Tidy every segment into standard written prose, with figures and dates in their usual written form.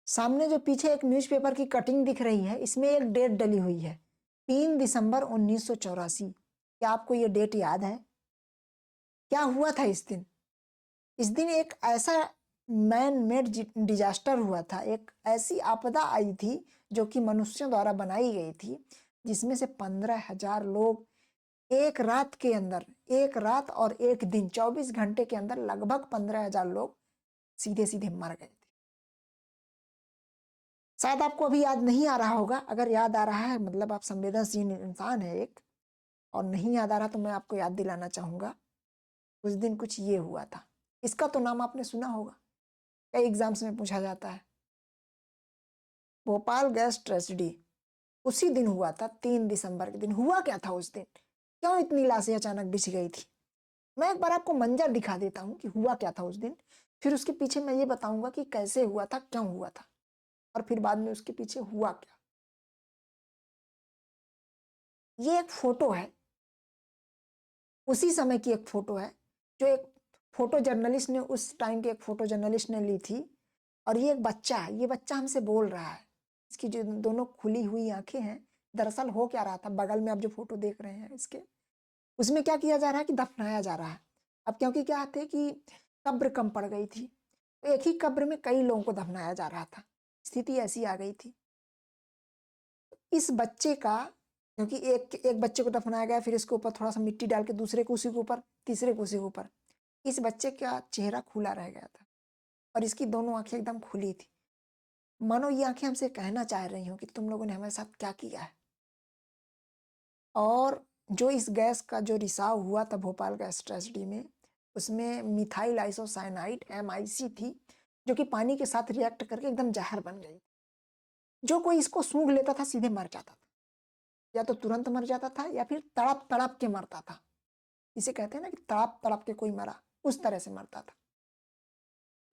सामने जो पीछे एक न्यूज़पेपर की कटिंग दिख रही है, इसमें एक डेट डली हुई है, 3 दिसंबर 1984। क्या आपको ये डेट याद है? क्या हुआ था इस दिन? इस दिन एक ऐसा मैन मेड डिजास्टर हुआ था, एक ऐसी आपदा आई थी जो कि मनुष्यों द्वारा बनाई गई थी, जिसमें से 15,000 लोग एक रात के अंदर, एक रात और एक दिन 24 घंटे के अंदर लगभग 15,000 लोग सीधे सीधे मर गए थे। शायद आपको अभी याद नहीं आ रहा होगा। अगर याद आ रहा है मतलब आप संवेदनशील इंसान है एक, और नहीं याद आ रहा तो मैं आपको याद दिलाना चाहूंगा। उस दिन कुछ ये हुआ था। इसका तो नाम आपने सुना होगा, कई एग्जाम्स में पूछा जाता है। भोपाल गैस ट्रेजेडी उसी दिन हुआ था, 3 दिसंबर के दिन। हुआ क्या था उस दिन? क्यों इतनी लाशें अचानक बिछ गई थी? मैं एक बार आपको मंजर दिखा देता हूं कि हुआ क्या था उस दिन, फिर उसके पीछे मैं ये बताऊंगा कि कैसे हुआ था, क्यों हुआ था, और फिर बाद में उसके पीछे हुआ क्या। ये एक फोटो है, उसी समय की एक फोटो है, जो एक फोटो जर्नलिस्ट ने, उस टाइम के एक फोटो जर्नलिस्ट ने ली थी। और ये एक बच्चा है, ये बच्चा हमसे बोल रहा है। इसकी जो दोनों खुली हुई आंखें हैं, दरअसल हो क्या रहा था, बगल में आप जो फोटो देख रहे हैं इसके, उसमें क्या किया जा रहा है कि दफनाया जा रहा है। अब क्योंकि क्या थे कि कब्र कम पड़ गई थी, तो एक ही कब्र में कई लोगों को दफनाया जा रहा था, स्थिति ऐसी आ गई थी। इस बच्चे का, क्योंकि एक एक बच्चे को दफनाया गया, फिर इसके ऊपर थोड़ा सा मिट्टी डाल के दूसरे को उसी के ऊपर, तीसरे को उसी के ऊपर, इस बच्चे का चेहरा खुला रह गया था और इसकी दोनों आंखें एकदम खुली थी। मानो ये आंखें हमसे कहना चाह रही हो कि तुम लोगों ने हमारे साथ क्या किया है। और जो इस गैस का जो रिसाव हुआ था भोपाल गैस ट्रेजेडी में, उसमें मिथाइल आइसोसाइनाइड MIC थी, जो कि पानी के साथ रिएक्ट करके एकदम जहर बन गई। जो कोई इसको सूंघ लेता था सीधे मर जाता था, या तो तुरंत मर जाता था या फिर तड़प तड़प के मरता था। इसे कहते हैं ना कि तड़प तड़प के कोई मरा, उस तरह से मरता था।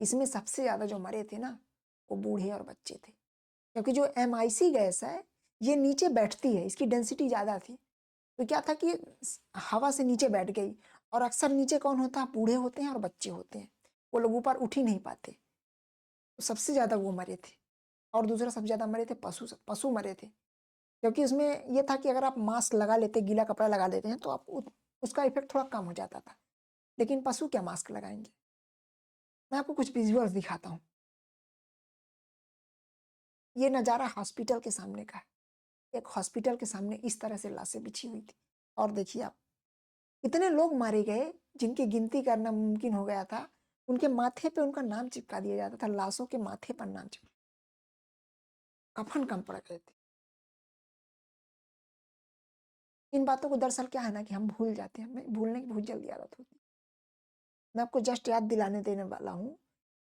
इसमें सबसे ज्यादा जो मरे थे ना, वो बूढ़े और बच्चे थे, क्योंकि जो MIC गैस है ये नीचे बैठती है, इसकी डेंसिटी ज्यादा थी। तो क्या था कि हवा से नीचे बैठ गई, और अक्सर नीचे कौन होता है? बूढ़े होते हैं और बच्चे होते हैं, वो लोग ऊपर उठ ही नहीं पाते। तो सबसे ज्यादा वो मरे थे। और दूसरा सबसे ज्यादा मरे थे पशु, पशु मरे थे, क्योंकि उसमें यह था कि अगर आप मास्क लगा लेते, गीला कपड़ा लगा लेते हैं, तो आप उसका इफेक्ट थोड़ा कम हो जाता था। लेकिन पशु क्या मास्क लगाएंगे? मैं आपको कुछ विजुअल्स दिखाता हूँ। ये नज़ारा हॉस्पिटल के सामने का है। एक हॉस्पिटल के सामने इस तरह से लाशें बिछी हुई थी। और देखिए आप, इतने लोग मारे गए जिनकी गिनती करना मुमकिन हो गया था। उनके माथे पे उनका नाम चिपका दिया जाता था, लाशों के माथे पर नाम चिपका, कफन कम पड़ गए थे। इन बातों को दरअसल क्या है ना कि हम भूल जाते हैं, हमें भूलने की बहुत जल्दी आदत होती है। मैं आपको जस्ट याद दिलाने देने वाला हूँ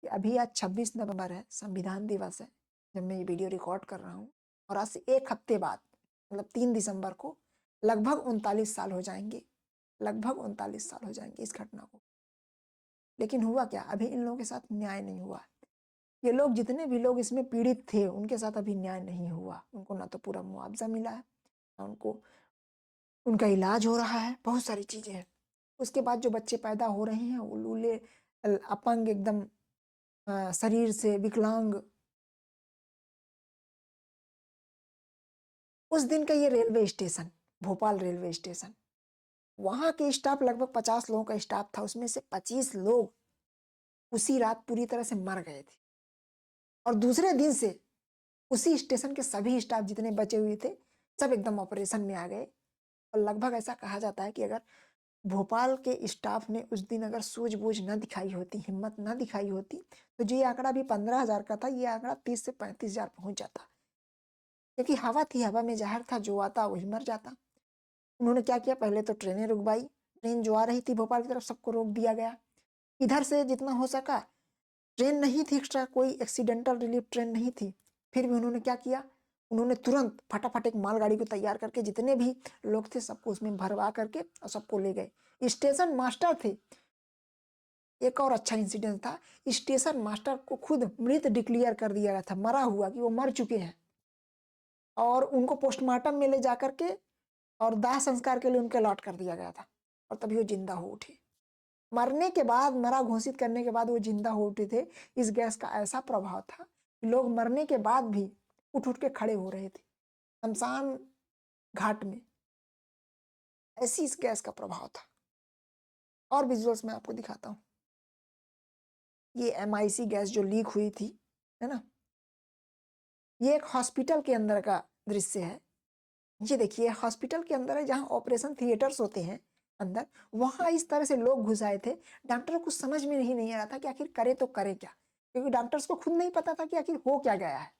कि अभी आज 26 नवंबर है, संविधान दिवस है जब मैं ये वीडियो रिकॉर्ड कर रहा हूँ। और आज से एक हफ्ते बाद, मतलब 3 दिसंबर को, लगभग 39 साल हो जाएंगे, लगभग 39 साल हो जाएंगे इस घटना को। लेकिन हुआ क्या? अभी इन लोगों के साथ न्याय नहीं हुआ। ये लोग, जितने भी लोग इसमें पीड़ित थे, उनके साथ अभी न्याय नहीं हुआ। उनको ना तो पूरा मुआवजा मिला है, ना उनको उनका इलाज हो रहा है, बहुत सारी चीजें हैं। उसके बाद जो बच्चे पैदा हो रहे हैं वो लूले, अपंग, एकदम शरीर से विकलांग। उस दिन का ये railway station, Bhopal railway station, वहां के स्टाफ लगभग 50 लोगों का स्टाफ था, उसमें से 25 लोग उसी रात पूरी तरह से मर गए थे। और दूसरे दिन से उसी स्टेशन के सभी स्टाफ जितने बचे हुए थे, सब एकदम ऑपरेशन में आ गए। और लगभग ऐसा कहा जाता है कि अगर भोपाल के स्टाफ ने उस दिन अगर सूझबूझ न दिखाई होती, हिम्मत न दिखाई होती, तो जो ये आंकड़ा भी 15,000 का था, ये आंकड़ा 30 से 35,000 पहुंच जाता। क्योंकि हवा थी, हवा में जहर था, जो आता वही मर जाता। उन्होंने क्या किया, पहले तो ट्रेनें रुकवाई, ट्रेन जो आ रही थी भोपाल की तरफ सबको रोक दिया गया। इधर से जितना हो सका, ट्रेन नहीं थी एक्स्ट्रा, कोई एक्सीडेंटल रिलीफ ट्रेन नहीं थी, फिर भी उन्होंने क्या किया, उन्होंने तुरंत फटाफट एक मालगाड़ी को तैयार करके जितने भी लोग थे सबको उसमें भरवा करके और सबको ले गए। स्टेशन मास्टर थे, एक और अच्छा इंसिडेंट था, स्टेशन मास्टर को खुद मृत डिक्लेयर कर दिया गया था, मरा हुआ, कि वो मर चुके हैं। और उनको पोस्टमार्टम में ले जाकर के और दाह संस्कार के लिए उनके अलॉट कर दिया गया था, और तभी वो जिंदा हो उठे। मरने के बाद, मरा घोषित करने के बाद वो जिंदा हो उठे थे। इस गैस का ऐसा प्रभाव था लोग मरने के बाद भी उठ उठ के खड़े हो रहे थे शमशान घाट में। ऐसी इस गैस का प्रभाव था। और विजुअल्स मैं आपको दिखाता हूँ। ये MIC गैस जो लीक हुई थी, है ना, ये एक हॉस्पिटल के अंदर का दृश्य है। ये देखिए हॉस्पिटल के अंदर है जहाँ ऑपरेशन थिएटर्स होते हैं अंदर, वहां इस तरह से लोग घुस आए थे। डॉक्टर को समझ में नहीं आ रहा था कि आखिर करे तो करे क्या, क्योंकि डॉक्टर्स को खुद नहीं पता था कि आखिर हो क्या गया है।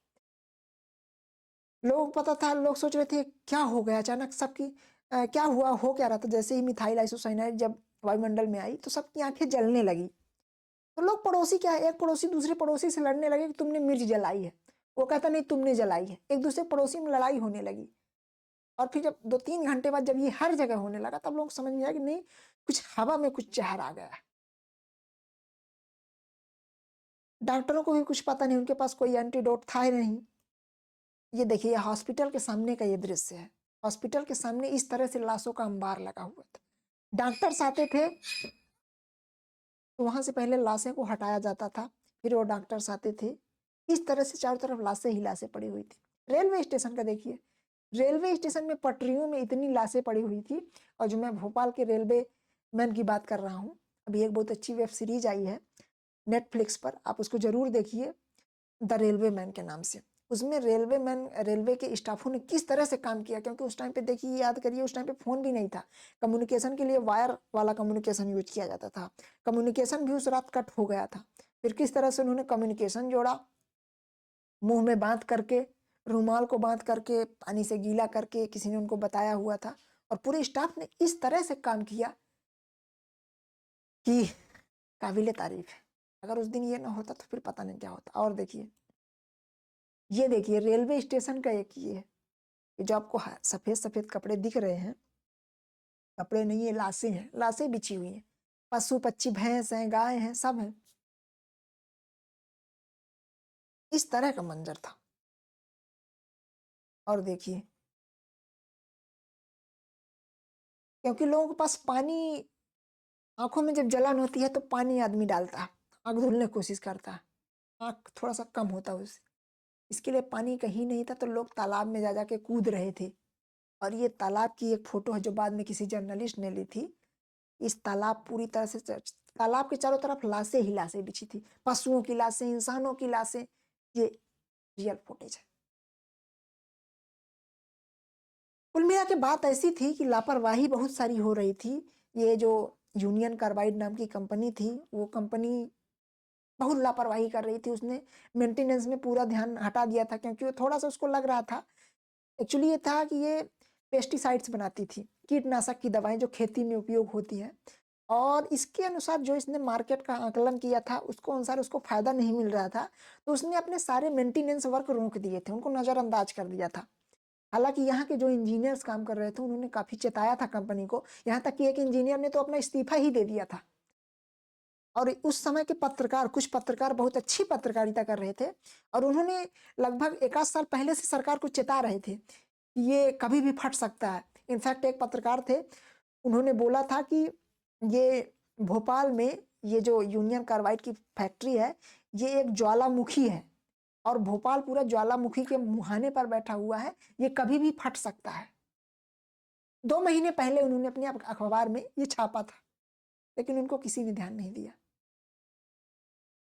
लोग पता था, लोग सोच रहे थे क्या हो गया अचानक सबकी, क्या हुआ, हो क्या रहा था। जैसे ही मिथाइल आइसोसाइनाइड जब वायुमंडल में आई तो सबकी आंखें जलने लगी। तो लोग पड़ोसी क्या है, एक पड़ोसी दूसरे पड़ोसी से लड़ने लगे कि तुमने मिर्च जलाई है, वो कहता नहीं तुमने जलाई है। एक दूसरे पड़ोसी में लड़ाई होने लगी। और फिर जब 2-3 घंटे बाद जब ये हर जगह होने लगा तब लोग समझ में आया कि नहीं, कुछ हवा में कुछ जहर आ गया है। डॉक्टरों को भी कुछ पता नहीं, उनके पास कोई एंटीडोट था ही नहीं। ये देखिए हॉस्पिटल के सामने का ये दृश्य है। हॉस्पिटल के सामने इस तरह से लाशों का अंबार लगा हुआ था। डॉक्टर्स आते थे तो वहां से पहले लाशें को हटाया जाता था, फिर वो डॉक्टर्स आते थे। इस तरह से चारों तरफ लाशें ही लाशें पड़ी हुई थी। रेलवे स्टेशन का देखिए, रेलवे स्टेशन में पटरियों में इतनी लाशें पड़ी हुई थी। और जो मैं भोपाल के रेलवे मैन की बात कर रहा हूँ, अभी एक बहुत अच्छी वेब सीरीज आई है नेटफ्लिक्स पर, आप उसको जरूर देखिए, द रेलवे मैन के नाम से। उसमें रेलवे मैन, रेलवे के स्टाफों ने किस तरह से काम किया, क्योंकि उस टाइम पे देखिए, याद करिए, उस टाइम पे फोन भी नहीं था। कम्युनिकेशन के लिए वायर वाला कम्युनिकेशन यूज किया जाता था। कम्युनिकेशन भी उस रात कट हो गया था। फिर किस तरह से उन्होंने कम्युनिकेशन जोड़ा, मुंह में बांध करके, रुमाल को बांध करके, पानी से गीला करके, किसी ने उनको बताया हुआ था। और पूरे स्टाफ ने इस तरह से काम किया कि काबिले तारीफ है। अगर उस दिन ये ना होता तो फिर पता नहीं क्या होता। और देखिए, ये देखिए रेलवे स्टेशन का एक ये है, ये जो आपको सफेद सफेद कपड़े दिख रहे हैं, कपड़े नहीं, ये लाशें हैं, लाशें बिछी हुई हैं। पशु पक्षी, भैंस हैं, गाय हैं, सब हैं। इस तरह का मंजर था। और देखिए, क्योंकि लोगों के पास पानी, आंखों में जब जलन होती है तो पानी आदमी डालता है, आंख धुलने की कोशिश करता है, आंख थोड़ा सा कम होता है उससे। इसके लिए पानी कहीं नहीं था तो लोग तालाब में जा जाके कूद रहे थे। और ये तालाब की एक फोटो है जो बाद में किसी जर्नलिस्ट ने ली थी। इस तालाब पूरी तरह से, तालाब के चारों तरफ लाशें ही लाशें बिछी थी, पशुओं की लाशें, इंसानों की लाशें। ये रियल फुटेज है। कुल मिला के बात ऐसी थी कि लापरवाही बहुत सारी हो रही थी। ये जो यूनियन कार्बाइड नाम की कंपनी थी, वो कंपनी बहुत लापरवाही कर रही थी। उसने मेंटेनेंस में पूरा ध्यान हटा दिया था, क्योंकि वो थोड़ा सा उसको लग रहा था, एक्चुअली ये था कि ये पेस्टिसाइड्स बनाती थी, कीटनाशक की दवाएं जो खेती में उपयोग होती है। और इसके अनुसार जो इसने मार्केट का आकलन किया था, उसको अनुसार उसको फायदा नहीं मिल रहा था, तो उसने अपने सारे मेंटेनेंस वर्क रोक दिए थे, उनको नजरअंदाज कर दिया था। हालांकि यहाँ के जो इंजीनियर्स काम कर रहे थे उन्होंने काफी चेताया था कंपनी को, यहाँ तक कि एक इंजीनियर ने तो अपना इस्तीफा ही दे दिया था। और उस समय के पत्रकार, कुछ पत्रकार बहुत अच्छी पत्रकारिता कर रहे थे, और उन्होंने लगभग 1 आध साल पहले से सरकार को चेता रहे थे कि ये कभी भी फट सकता है। इनफैक्ट एक पत्रकार थे, उन्होंने बोला था कि ये भोपाल में ये जो यूनियन कार्बाइड की फैक्ट्री है, ये एक ज्वालामुखी है, और भोपाल पूरा ज्वालामुखी के मुहाने पर बैठा हुआ है, ये कभी भी फट सकता है। 2 महीने पहले उन्होंने अपने अखबार में ये छापा था, लेकिन उनको किसी ने ध्यान नहीं दिया।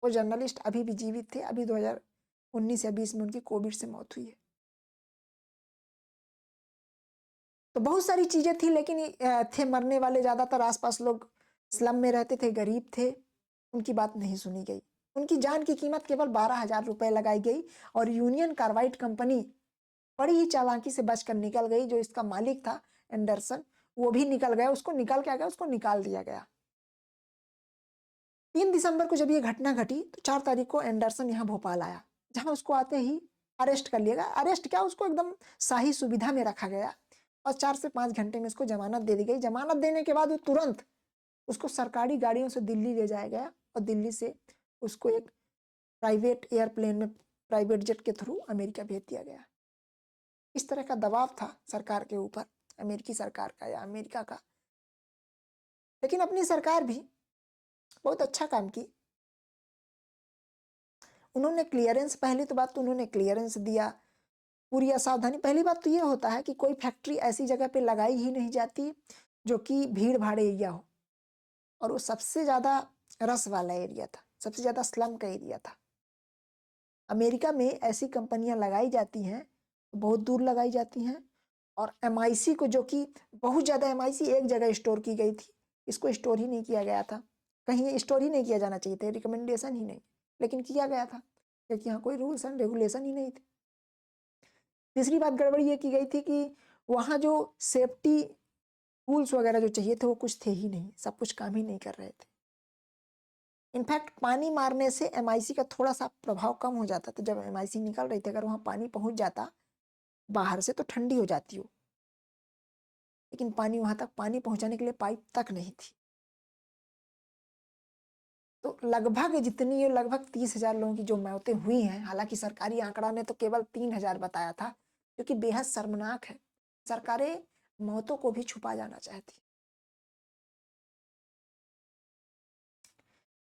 वो जर्नलिस्ट अभी भी जीवित थे, अभी 2019 या 20 में उनकी कोविड से मौत हुई है। तो बहुत सारी चीजें थी, लेकिन थे मरने वाले ज्यादातर आसपास लोग स्लम में रहते थे, गरीब थे, उनकी बात नहीं सुनी गई। उनकी जान की कीमत केवल 12,000 रुपए लगाई गई। और यूनियन कार्बाइड कंपनी बड़ी ही चालाकी से बचकर निकल गई। जो इसका मालिक था एंडरसन, वो भी निकल गया, उसको निकल के आ गया, उसको निकाल दिया गया। 3 दिसंबर को जब ये घटना घटी तो 4 तारीख को एंडरसन यहाँ भोपाल आया, जहां उसको आते ही अरेस्ट कर लिया गया। अरेस्ट क्या, उसको एकदम शाही सुविधा में रखा गया, और 4 से 5 घंटे में उसको जमानत दे दी गई। जमानत देने के बाद वो तुरंत उसको सरकारी गाड़ियों से दिल्ली ले जाया गया, और दिल्ली से उसको एक प्राइवेट एयरप्लेन में, प्राइवेट जेट के थ्रू अमेरिका भेज दिया गया। इस तरह का दबाव था सरकार के ऊपर, अमेरिकी सरकार का या अमेरिका का। लेकिन अपनी सरकार भी बहुत अच्छा काम की। उन्होंने क्लियरेंस, पहली तो बात तो उन्होंने क्लियरेंस दिया, पूरी असावधानी। पहली बात तो ये होता है कि कोई फैक्ट्री ऐसी जगह पे लगाई ही नहीं जाती जो कि भीड़ भाड़ एरिया हो, और वो सबसे ज़्यादा रस वाला एरिया था, सबसे ज़्यादा स्लम का एरिया था। अमेरिका में ऐसी कंपनियां लगाई जाती हैं, बहुत दूर लगाई जाती हैं, और एमआईसी को, जो कि बहुत ज़्यादा एमआईसी एक जगह स्टोर की गई थी, इसको स्टोर ही नहीं किया गया था, कहीं स्टोर ही नहीं किया जाना चाहिए था, रिकमेंडेशन ही नहीं, लेकिन किया गया था क्योंकि यहाँ कोई रूल्स एंड रेगुलेशन ही नहीं थे। तीसरी बात गड़बड़ी ये की गई थी कि वहाँ जो सेफ्टी टूल्स वगैरह जो चाहिए थे वो कुछ थे ही नहीं, सब कुछ काम ही नहीं कर रहे थे। इनफैक्ट पानी मारने से एमआईसी का थोड़ा सा प्रभाव कम हो जाता था। जब एमआईसी निकल रही थी, अगर वहाँ पानी पहुँच जाता बाहर से तो ठंडी हो जाती हो, लेकिन पानी वहाँ तक, पानी पहुँचाने के लिए पाइप तक नहीं थी। तो लगभग 30,000 लोगों की जो मौतें हुई हैं, हालांकि सरकारी आंकड़ा ने तो केवल 3,000 बताया था, जो कि बेहद शर्मनाक है। सरकारें मौतों को भी छुपा जाना चाहती।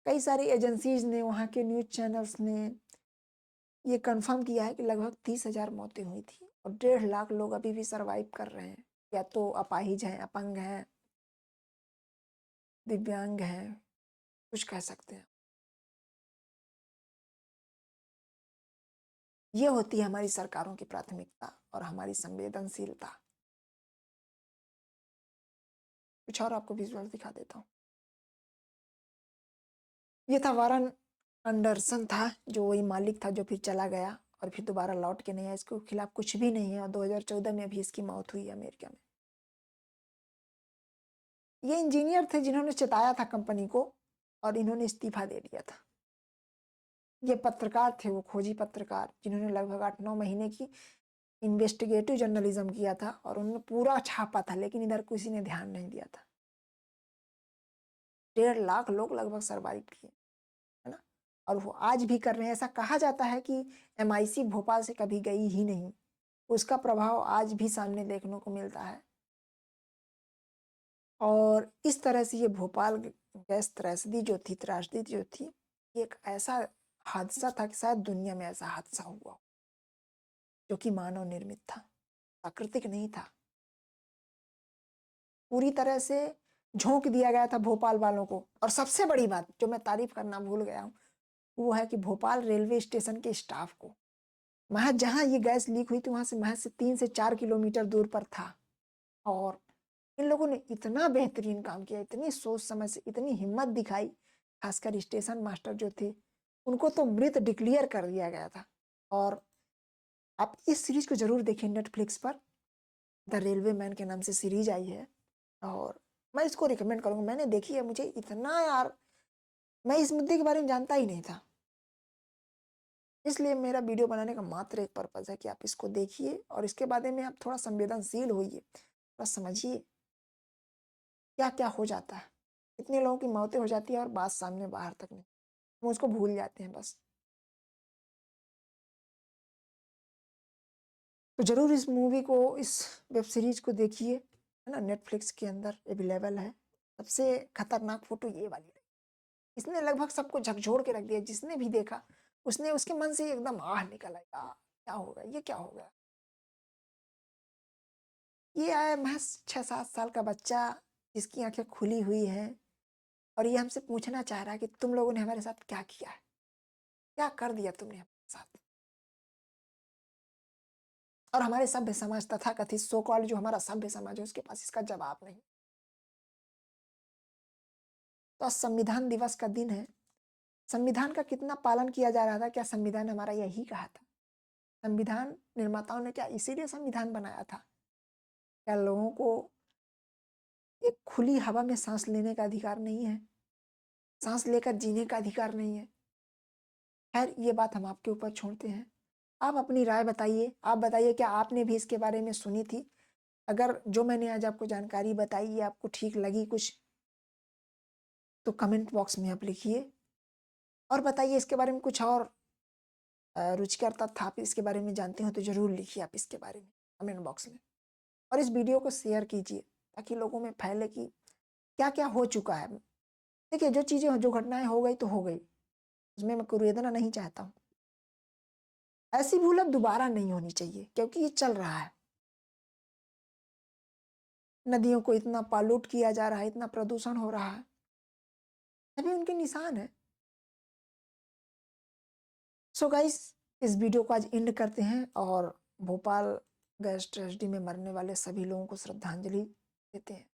कई सारी एजेंसीज ने, वहाँ के न्यूज चैनल्स ने ये कंफर्म किया है कि लगभग 30,000 मौतें हुई थी, और 1.5 लाख लोग अभी भी सरवाइव कर रहे हैं, या तो अपाहिज हैं, अपंग हैं, दिव्यांग हैं, कुछ कह सकते हैं। ये होती है हमारी सरकारों की प्राथमिकता और हमारी संवेदनशीलता। कुछ और आपको विजुअल दिखा देता हूँ। ये था वारन एंडरसन, था जो वही मालिक था जो फिर चला गया और फिर दोबारा लौट के नहीं आया। इसके खिलाफ कुछ भी नहीं है, और 2014 में अभी इसकी मौत हुई है अमेरिका में। ये इंजीनियर थे जिन्होंने चेताया था कंपनी को, और इन्होंने इस्तीफा दे दिया था। ये पत्रकार थे, वो खोजी पत्रकार, जिन्होंने लगभग 8-9 महीने की इन्वेस्टिगेटिव जर्नलिज्म किया था, और उन्होंने पूरा छापा था, लेकिन इधर किसी ने ध्यान नहीं दिया था। 1.5 लाख लोग लगभग सरवाइव किए, है ना। और वो आज भी कर रहे हैं। ऐसा कहा जाता है कि एमआईसी भोपाल से कभी गई ही नहीं, उसका प्रभाव आज भी सामने देखने को मिलता है। और इस तरह से ये भोपाल गैस त्रासदी जो थी, ये एक ऐसा हादसा था कि शायद दुनिया में ऐसा हादसा हुआ हो, जो कि मानव निर्मित था, प्राकृतिक नहीं था। पूरी तरह से झोंक दिया गया था भोपाल वालों को। और सबसे बड़ी बात जो मैं तारीफ करना भूल गया हूँ, वो है कि भोपाल रेलवे स्टेशन के स्टाफ को, महज जहाँ ये गैस लीक हुई थी वहां से महज से 3 से 4 किलोमीटर दूर पर था, और इन लोगों ने इतना बेहतरीन काम किया, इतनी सोच समझ से, इतनी हिम्मत दिखाई। खासकर स्टेशन मास्टर जो थे, उनको तो मृत डिक्लेयर कर दिया गया था। और आप इस सीरीज को जरूर देखिए, नेटफ्लिक्स पर द रेलवे मैन के नाम से सीरीज आई है, और मैं इसको रिकमेंड करूंगा। मैंने देखी है, मुझे इतना यार, मैं इस मुद्दे के बारे में जानता ही नहीं था, इसलिए मेरा वीडियो बनाने का मात्र एक पर्पज है कि आप इसको देखिए और इसके बारे में आप थोड़ा संवेदनशील होइए, थोड़ा समझिए क्या क्या हो जाता है। इतने लोगों की मौतें हो जाती है और बात सामने बाहर तक नहीं, हम उसको भूल जाते हैं बस। तो जरूर इस मूवी को, इस वेब सीरीज को देखिए, है ना, नेटफ्लिक्स के अंदर अवेलेबल है। सबसे खतरनाक फोटो ये वाली है, इसने लगभग सबको झकझोर के रख दिया। जिसने भी देखा उसने, उसके मन से एकदम आह निकल आया, क्या होगा, ये क्या होगा। ये आया महज 6-7 साल का बच्चा, जिसकी आंखें खुली हुई हैं, और ये हमसे पूछना चाह रहा है कि तुम लोगों ने हमारे साथ क्या किया है, क्या कर दिया तुमने हमारे साथ। और हमारे सभ्य समाज, तथाकथित सो कॉल्ड जो हमारा सभ्य समाज है, उसके पास इसका जवाब नहीं। तो आज संविधान दिवस का दिन है। संविधान का कितना पालन किया जा रहा था? क्या संविधान हमारा यही कहा था? संविधान निर्माताओं ने क्या इसीलिए संविधान बनाया था? क्या लोगों को एक खुली हवा में सांस लेने का अधिकार नहीं है? सांस लेकर जीने का अधिकार नहीं है? खैर, ये बात हम आपके ऊपर छोड़ते हैं। आप अपनी राय बताइए। आप बताइए, क्या आपने भी इसके बारे में सुनी थी? अगर जो मैंने आज आपको जानकारी बताई ये आपको ठीक लगी कुछ, तो कमेंट बॉक्स में आप लिखिए, और बताइए इसके बारे में कुछ और रुचिकर तथ्य आप इसके बारे में जानते हो तो जरूर लिखिए आप इसके बारे में कमेंट बॉक्स में। और इस वीडियो को शेयर कीजिए ताकि लोगों में फैले कि क्या क्या हो चुका है। देखिए, जो चीज़ें, जो घटनाएं हो गई तो हो गई, उसमें मैं कुरेदना नहीं चाहता हूँ। ऐसी भूल अब दोबारा नहीं होनी चाहिए क्योंकि ये चल रहा है। नदियों को इतना पॉल्यूट किया जा रहा है, इतना प्रदूषण हो रहा है, सभी उनके निशान है। सो गाइस, इस वीडियो को आज एंड करते हैं और भोपाल गैस ट्रेजेडी में मरने वाले सभी लोगों को श्रद्धांजलि देते हैं।